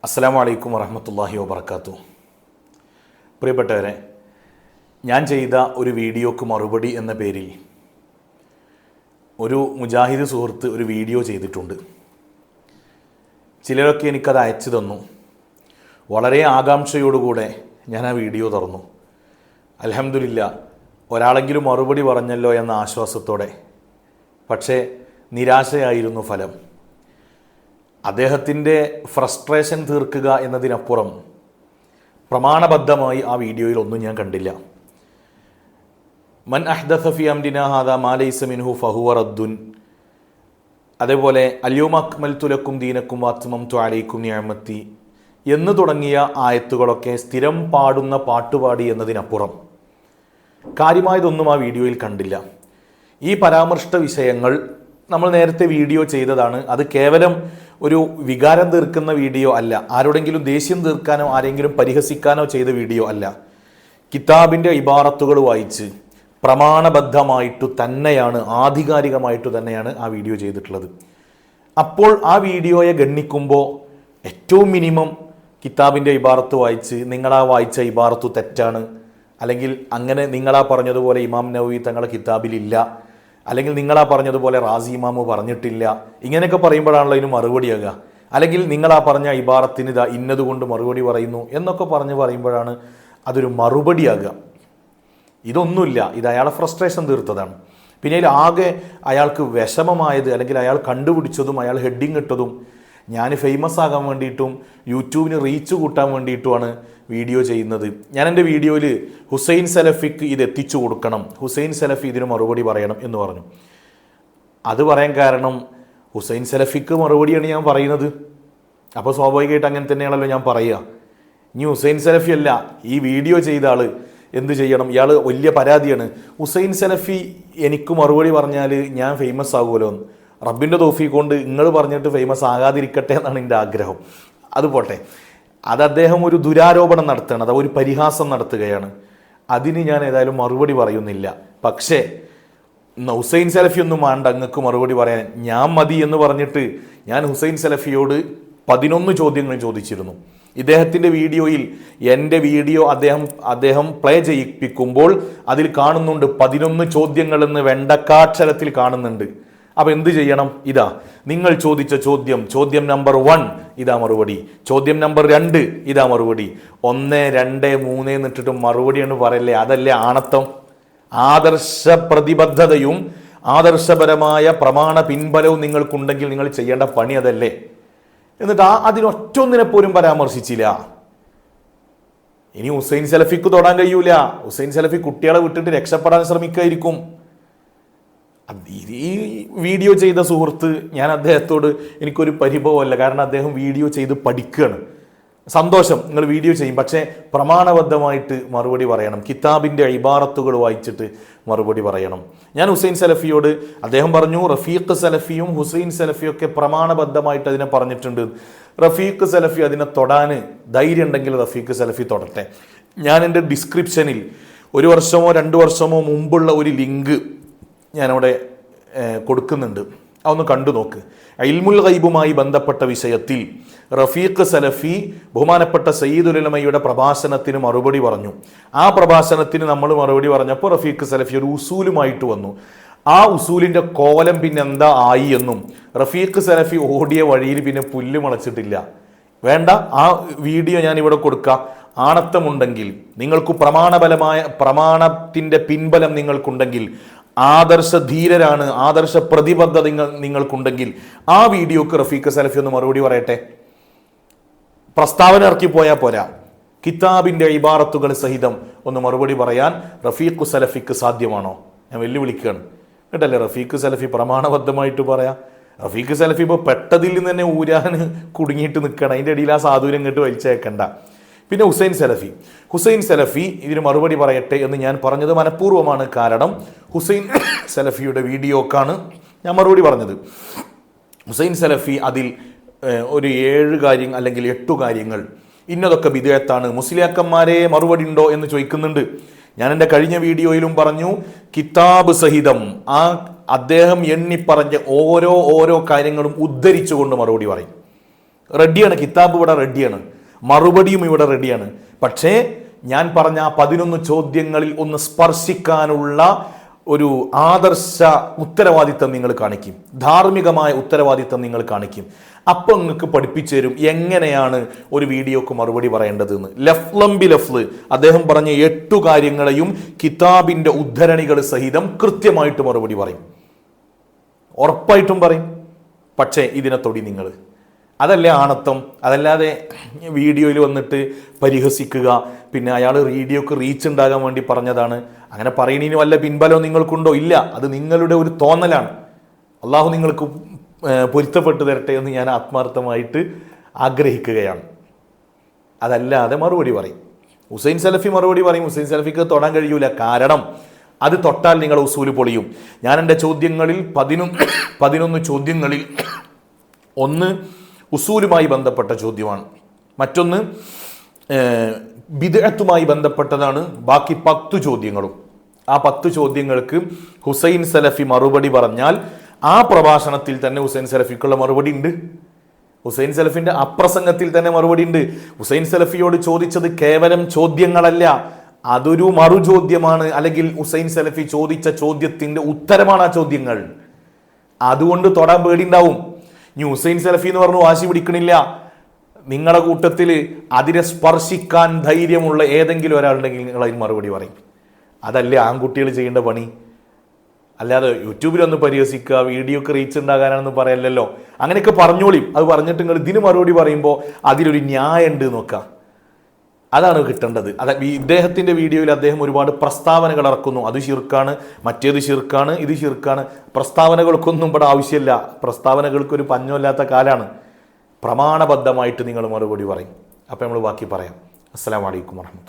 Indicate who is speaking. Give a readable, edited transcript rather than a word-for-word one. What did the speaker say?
Speaker 1: അസ്സലാമു അലൈക്കും വറഹ്മത്തുള്ളാഹി വബറകാതുഹു. പ്രിയപ്പെട്ടവരെ, ഞാൻ ചെയ്ത ഒരു വീഡിയോക്ക് മറുപടി എന്ന പേരിൽ ഒരു മുജാഹിദ് സുഹൃത്ത് ഒരു വീഡിയോ ചെയ്തിട്ടുണ്ട്. ചിലരൊക്കെ എനിക്കത് അയച്ചു തന്നു. വളരെ ആകാംക്ഷയോടുകൂടെ ഞാൻ ആ വീഡിയോ തുറന്നു. അൽഹംദുലില്ലാ, ഒരാളെങ്കിലും മറുപടി പറഞ്ഞല്ലോ എന്ന ആശ്വാസത്തോടെ. പക്ഷേ നിരാശയായിരുന്നു ഫലം. അദ്ദേഹത്തിൻ്റെ ഫ്രസ്ട്രേഷൻ തീർക്കുക എന്നതിനപ്പുറം പ്രമാണബദ്ധമായി ആ വീഡിയോയിൽ ഒന്നും ഞാൻ കണ്ടില്ല. മൻ അഹ്ദസ ഫി അംരിനാ ഹാദാ മാ ലൈസ മിൻഹു ഫഹുവ റദ്ദുൻ, അതേപോലെ അൽയൗമ അക്മൽതു ലക്കും ദീനക്കും വഅത്മംതു അലൈക്കും നിഅമത്തി എന്ന് തുടങ്ങിയ ആയത്തുകളൊക്കെ സ്ഥിരം പാടുന്ന പാട്ടുപാടി എന്നതിനപ്പുറം കാര്യമായതൊന്നും ആ വീഡിയോയിൽ കണ്ടില്ല. ഈ പരാമർശിത വിഷയങ്ങൾ നമ്മൾ നേരത്തെ വീഡിയോ ചെയ്തതാണ്. അത് കേവലം ഒരു വികാരം തീർക്കുന്ന വീഡിയോ അല്ല, ആരോടെങ്കിലും ദേഷ്യം തീർക്കാനോ ആരെങ്കിലും പരിഹസിക്കാനോ ചെയ്ത വീഡിയോ അല്ല. കിതാബിൻ്റെ ഇബാറത്തുകൾ വായിച്ച് പ്രമാണബദ്ധമായിട്ടു തന്നെയാണ്, ആധികാരികമായിട്ടു തന്നെയാണ് ആ വീഡിയോ ചെയ്തിട്ടുള്ളത്. അപ്പോൾ ആ വീഡിയോയെ ഗണ്ണിക്കുമ്പോൾ ഏറ്റവും മിനിമം കിതാബിൻ്റെ ഇബാറത്ത് വായിച്ച് നിങ്ങളാ വായിച്ച ഇബാറത്ത് തെറ്റാണ്, അല്ലെങ്കിൽ അങ്ങനെ നിങ്ങളാ പറഞ്ഞതുപോലെ ഇമാം നവവി തങ്ങളുടെ കിതാബിലില്ല, അല്ലെങ്കിൽ നിങ്ങളാ പറഞ്ഞതുപോലെ റാസി ഇമാമ് പറഞ്ഞിട്ടില്ല, ഇങ്ങനെയൊക്കെ പറയുമ്പോഴാണല്ലോ ഇതിന് മറുപടിയാകുക. അല്ലെങ്കിൽ നിങ്ങളാ പറഞ്ഞ ഇബാറത്തിന് ഇതാ ഇന്നതുകൊണ്ട് മറുപടി പറയുന്നു എന്നൊക്കെ പറയുമ്പോഴാണ് അതൊരു മറുപടിയാകുക. ഇതൊന്നുമില്ല, ഇത് അയാളെ ഫ്രസ്ട്രേഷൻ തീർത്തതാണ്. പിന്നെ ഇതിൽ ആകെ അയാൾക്ക് വിഷമമായത്, അല്ലെങ്കിൽ അയാൾ കണ്ടുപിടിച്ചതും അയാൾ ഹെഡിങ് ഇട്ടതും ഞാൻ ഫേമസ് ആകാൻ വേണ്ടിയിട്ടും യൂട്യൂബിന് റീച്ച് കൂട്ടാൻ വേണ്ടിയിട്ടുമാണ് വീഡിയോ ചെയ്യുന്നത്. ഞാൻ എൻ്റെ വീഡിയോയിൽ ഹുസൈൻ സലഫിക്ക് ഇത് എത്തിച്ചു കൊടുക്കണം, ഹുസൈൻ സലഫി ഇതിന് മറുപടി പറയണം എന്ന് പറഞ്ഞു. അത് പറയാൻ കാരണം ഹുസൈൻ സലഫിക്ക് മറുപടിയാണ് ഞാൻ പറയുന്നത്. അപ്പോൾ സ്വാഭാവികമായിട്ട് അങ്ങനെ തന്നെയാണല്ലോ ഞാൻ പറയുക. ഇനി ഹുസൈൻ സലഫി അല്ല, ഈ വീഡിയോ ചെയ്ത ആൾ എന്ത് ചെയ്യണം? ഇയാൾ വലിയ പരാതിയാണ്, ഹുസൈൻ സലഫി എനിക്ക് മറുപടി പറഞ്ഞാൽ ഞാൻ ഫേമസ് ആകുമല്ലോ എന്ന്. റബ്ബിൻ്റെ തൗഫീഖ് കൊണ്ട് നിങ്ങൾ പറഞ്ഞിട്ട് ഫേമസ് ആകാതിരിക്കട്ടെ എന്നാണ് എൻ്റെ ആഗ്രഹം. അത് പോട്ടെ, അത് അദ്ദേഹം ഒരു ദുരാരോപണം നടത്തുകയാണ്, അത് ഒരു പരിഹാസം നടത്തുകയാണ്. അതിന് ഞാൻ ഏതായാലും മറുപടി പറയുന്നില്ല. പക്ഷേ ഹുസൈൻ സലഫി ഒന്നും വേണ്ട അങ്ങക്ക് മറുപടി പറയാൻ, ഞാൻ മതി എന്ന് പറഞ്ഞിട്ട് ഞാൻ ഹുസൈൻ സലഫിയോട് 11 ചോദ്യങ്ങൾ ചോദിച്ചിരുന്നു. ഇദ്ദേഹത്തിൻ്റെ വീഡിയോയിൽ എൻ്റെ വീഡിയോ അദ്ദേഹം പ്ലേ ചെയ്യിപ്പിക്കുമ്പോൾ അതിൽ കാണുന്നുണ്ട് 11 ചോദ്യങ്ങൾ എന്ന് വെണ്ടക്കാക്ഷരത്തിൽ കാണുന്നുണ്ട്. അപ്പോൾ എന്ത് ചെയ്യണം? ഇതാ നിങ്ങൾ ചോദിച്ച ചോദ്യം നമ്പർ 1 ഇതാ മറുപടി, ചോദ്യം നമ്പർ 2 ഇതാ മറുപടി, 1 2 3 എന്നിട്ടിട്ട് മറുപടി എന്ന് പറയല്ലേ, അതല്ലേ ആണത്തം? ആദർശ പ്രതിബദ്ധതയും ആദർശപരമായ പ്രമാണ പിൻബലവും നിങ്ങൾക്കുണ്ടെങ്കിൽ നിങ്ങൾ ചെയ്യേണ്ട പണി അതല്ലേ? എന്നിട്ട് അതിനൊറ്റൊന്നിനെ പോലും പരാമർശിച്ചില്ല. ഇനി ഹുസൈൻ സലഫിക്ക് തൊടാൻ കഴിയൂല. ഹുസൈൻ സലഫി കുട്ടികളെ വിട്ടിട്ട് രക്ഷപ്പെടാൻ ശ്രമിക്കായിരിക്കും. ഈ വീഡിയോ ചെയ്ത സുഹൃത്ത്, ഞാൻ അദ്ദേഹത്തോട് എനിക്കൊരു പരിഭവമല്ല, കാരണം അദ്ദേഹം വീഡിയോ ചെയ്ത് പഠിക്കുകയാണ്. സന്തോഷം, നിങ്ങൾ വീഡിയോ ചെയ്യും, പക്ഷേ പ്രമാണബദ്ധമായിട്ട് മറുപടി പറയണം. കിതാബിൻ്റെ ഇബാറത്തുകൾ വായിച്ചിട്ട് മറുപടി പറയണം. ഞാൻ ഹുസൈൻ സലഫിയോട്, അദ്ദേഹം പറഞ്ഞു റഫീഖ് സലഫിയും ഹുസൈൻ സലഫിയും ഒക്കെ പ്രമാണബദ്ധമായിട്ട് അതിനെ പറഞ്ഞിട്ടുണ്ട്. റഫീഖ് സലഫി അതിനെ തൊടാൻ ധൈര്യം ഉണ്ടെങ്കിൽ റഫീഖ് സലഫി തൊടട്ടെ. ഞാൻ എൻ്റെ ഡിസ്ക്രിപ്ഷനിൽ 1 വർഷമോ 2 വർഷമോ മുമ്പുള്ള ഒരു ലിങ്ക് ഞാനവിടെ കൊടുക്കുന്നുണ്ട്, അതൊന്ന് കണ്ടു നോക്ക്. ഇൽമുൽ ഗൈബുമായി ബന്ധപ്പെട്ട വിഷയത്തിൽ റഫീഖ് സലഫി ബഹുമാനപ്പെട്ട സയ്യിദുൽ ഉലമയുടെ പ്രഭാഷണത്തിന് മറുപടി പറഞ്ഞു. ആ പ്രഭാഷണത്തിന് നമ്മൾ മറുപടി പറഞ്ഞപ്പോൾ റഫീഖ് സലഫി ഒരു ഉസൂലുമായിട്ട് വന്നു. ആ ഉസൂലിൻ്റെ കോലം പിന്നെ എന്താ ആയി എന്നും റഫീഖ് സലഫി ഓടിയ വഴിയിൽ പിന്നെ പുല്ല് മുളച്ചിട്ടില്ല. വേണ്ട, ആ വീഡിയോ ഞാൻ ഇവിടെ കൊടുക്കാം. ആണത്തമുണ്ടെങ്കിൽ, നിങ്ങൾക്ക് പ്രമാണത്തിൻ്റെ പിൻബലം നിങ്ങൾക്കുണ്ടെങ്കിൽ, ആദർശ ധീരരാണ്, ആദർശ പ്രതിബദ്ധത നിങ്ങൾക്കുണ്ടെങ്കിൽ ആ വീഡിയോക്ക് റഫീഖ് സലഫി ഒന്ന് മറുപടി പറയട്ടെ. പ്രസ്താവന ഇറക്കി പോയാൽ പോരാ, കിതാബിൻ്റെ ഇബാറത്തുകൾ സഹിതം ഒന്ന് മറുപടി പറയാൻ റഫീഖ് സലഫിക്ക് സാധ്യമാണോ? ഞാൻ വെല്ലുവിളിക്കുകയാണ് കേട്ടല്ലേ. റഫീഖ് സലഫി പ്രമാണബദ്ധമായിട്ട് പറയാം. റഫീഖ് സലഫി ഇപ്പോൾ പെട്ടതിൽ നിന്ന് തന്നെ ഊരാൻ കുടുങ്ങിയിട്ട് നിൽക്കണം, അതിൻ്റെ ഇടയിൽ ആ സാധൂര്യം ഇങ്ങോട്ട് വലിച്ചേക്കണ്ട. പിന്നെ ഹുസൈൻ സലഫി ഇതിന് മറുപടി പറയട്ടെ എന്ന് ഞാൻ പറഞ്ഞത് മനഃപൂർവ്വമാണ്. കാരണം ഹുസൈൻ സലഫിയുടെ വീഡിയോക്കാണ് ഞാൻ മറുപടി പറഞ്ഞത്. ഹുസൈൻ സലഫി അതിൽ ഒരു 7 കാര്യം അല്ലെങ്കിൽ 8 കാര്യങ്ങൾ ഇന്നതൊക്കെ ബിദ്അത്താണ്, മുസ്ലിയാക്കന്മാരെ മറുപടി ഉണ്ടോ എന്ന് ചോദിക്കുന്നുണ്ട്. ഞാൻ എൻ്റെ കഴിഞ്ഞ വീഡിയോയിലും പറഞ്ഞു, കിതാബ് സഹിതം അദ്ദേഹം എണ്ണിപ്പറഞ്ഞ ഓരോ കാര്യങ്ങളും ഉദ്ധരിച്ചുകൊണ്ട് മറുപടി പറയും. റെഡിയാണ്, കിതാബ് ഇവിടെ റെഡിയാണ്, മറുപടിയും ഇവിടെ റെഡിയാണ്. പക്ഷേ ഞാൻ പറഞ്ഞ 11 ചോദ്യങ്ങളിൽ ഒന്ന് സ്പർശിക്കാനുള്ള ഒരു ആദർശ ഉത്തരവാദിത്തം നിങ്ങൾ കാണിക്കും, ധാർമ്മികമായ ഉത്തരവാദിത്തം നിങ്ങൾ കാണിക്കും. അപ്പം നിങ്ങൾക്ക് പഠിപ്പിച്ചു തരും എങ്ങനെയാണ് ഒരു വീഡിയോക്ക് മറുപടി പറയേണ്ടതെന്ന്. ലഫ്ലംബി ലഫ്ല് അദ്ദേഹം പറഞ്ഞ 8 കാര്യങ്ങളെയും കിതാബിന്റെ ഉദ്ധരണികൾ സഹിതം കൃത്യമായിട്ട് മറുപടി പറയും, ഉറപ്പായിട്ടും പറയും. പക്ഷേ ഇതിനെ തൊടി നിങ്ങൾ, അതല്ലേ ആണത്തം. അതല്ലാതെ വീഡിയോയിൽ വന്നിട്ട് പരിഹസിക്കുക, പിന്നെ അയാൾ വീഡിയോക്ക് റീച്ച് ഉണ്ടാകാൻ വേണ്ടി പറഞ്ഞതാണ്, അങ്ങനെ പറയുന്നതിന് വല്ല പിൻബലവും നിങ്ങൾക്കുണ്ടോ? ഇല്ല, അത് നിങ്ങളുടെ ഒരു തോന്നലാണ്. അള്ളാഹു നിങ്ങൾക്ക് പൊരുത്തപ്പെട്ടു തരട്ടെ എന്ന് ഞാൻ ആത്മാർത്ഥമായിട്ട് ആഗ്രഹിക്കുകയാണ്. അതല്ലാതെ മറുപടി പറയും. ഹുസൈൻ സലഫി മറുപടി പറയും. ഹുസൈൻ സലഫിക്ക് തൊടാൻ കഴിയൂല, കാരണം അത് തൊട്ടാൽ നിങ്ങൾ ഉസൂല് പൊളിയും. ഞാൻ എൻ്റെ ചോദ്യങ്ങളിൽ 11 ചോദ്യങ്ങളിൽ ഒന്ന് ഉസൂലുമായി ബന്ധപ്പെട്ട ചോദ്യമാണ്, മറ്റൊന്ന് ബിദ്അത്തുമായി ബന്ധപ്പെട്ടതാണ്. ബാക്കി 10 ചോദ്യങ്ങളും, ആ 10 ചോദ്യങ്ങൾക്ക് ഹുസൈൻ സലഫി മറുപടി പറഞ്ഞാൽ ആ പ്രഭാഷണത്തിൽ തന്നെ ഹുസൈൻ സലഫിക്കുള്ള മറുപടി ഉണ്ട്. ഹുസൈൻ സലഫിന്റെ അപ്രസംഗത്തിൽ തന്നെ മറുപടി ഉണ്ട്. ഹുസൈൻ സലഫിയോട് ചോദിച്ചത് കേവലം ചോദ്യങ്ങളല്ല, അതൊരു മറുചോദ്യമാണ്, അല്ലെങ്കിൽ ഹുസൈൻ സലഫി ചോദിച്ച ചോദ്യത്തിന്റെ ഉത്തരമാണ് ആ ചോദ്യങ്ങൾ. അതുകൊണ്ട് തൊടാൻ പേടിണ്ടാവും. ഇനി ഹുസൈൻ സലഫി എന്ന് പറഞ്ഞു വാശി പിടിക്കണില്ല, നിങ്ങളുടെ കൂട്ടത്തിൽ അതിനെ സ്പർശിക്കാൻ ധൈര്യമുള്ള ഏതെങ്കിലും ഒരാളുണ്ടെങ്കിൽ നിങ്ങൾ അതിന് മറുപടി പറയും. അതല്ലേ ആൺകുട്ടികൾ ചെയ്യേണ്ട പണി. അല്ലാതെ യൂട്യൂബിലൊന്ന് പരിഹസിക്കുക, വീഡിയോക്ക് റീച്ച് ഉണ്ടാകാനാണെന്ന് പറയല്ലോ. അങ്ങനെയൊക്കെ പറഞ്ഞോളിയും. അത് പറഞ്ഞിട്ട് നിങ്ങൾ ഇതിന് മറുപടി പറയുമ്പോൾ അതിലൊരു ന്യായം ഉണ്ട് നോക്കുക, അതാണ് കിട്ടേണ്ടത്. ഇദ്ദേഹത്തിൻ്റെ വീഡിയോയിൽ അദ്ദേഹം ഒരുപാട് പ്രസ്താവനകൾ ഇറക്കുന്നു. അത് ശിർക്കാണ്, മറ്റേത് ശിർക്കാണ്, ഇത് ശിർക്കാണ്. പ്രസ്താവനകൾക്കൊന്നും ഇവിടെ ആവശ്യമില്ല. പ്രസ്താവനകൾക്കൊരു പഞ്ഞമില്ലാത്ത കാലാണ്. പ്രമാണബദ്ധമായിട്ട് നിങ്ങൾ മറുപടി പറയും. അപ്പം നമ്മൾ ബാക്കി പറയാം. അസ്സലാമു അലൈക്കും വറഹ്മത്തുള്ളാഹി.